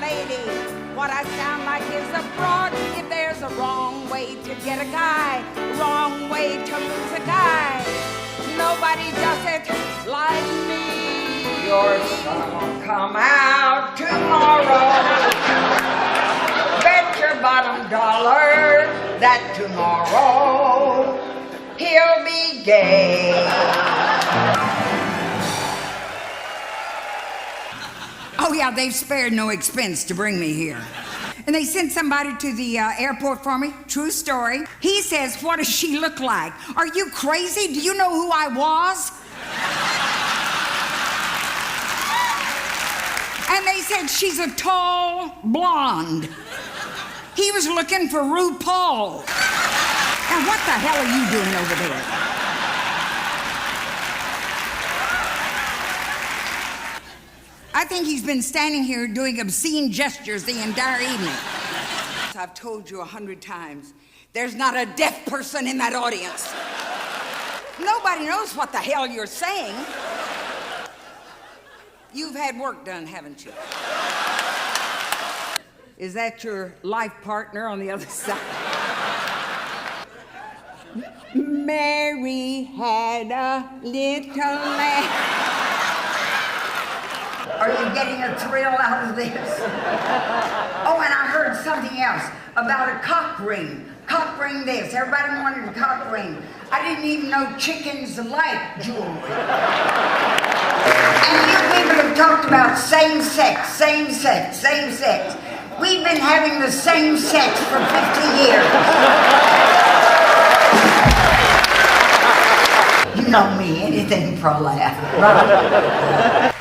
lady. What I sound like is a fraud. If there's a wrong way to get a guy, wrong way to lose a guy, nobody does it like me. Your son will come out tomorrow. Bet your bottom dollar that tomorrow he'll be gay. Oh yeah, they've spared no expense to bring me here. And they sent somebody to the airport for me. True story. He says, what does she look like? Are you crazy? Do you know who I was? And they said, she's a tall blonde. He was looking for RuPaul. Now what the hell are you doing over there? I think he's been standing here doing obscene gestures the entire evening. I've told you 100 times, there's not a deaf person in that audience. Nobody knows what the hell you're saying. You've had work done, haven't you? Is that your life partner on the other side? Mary had a little lamb. Are you getting a thrill out of this? Oh, and I heard something else about a cock ring. Cock ring this. Everybody wanted a cock ring. I didn't even know chickens like jewelry. And you people have talked about same sex, same sex, same sex. We've been having the same sex for 50 years. You know me, anything for a laugh, right?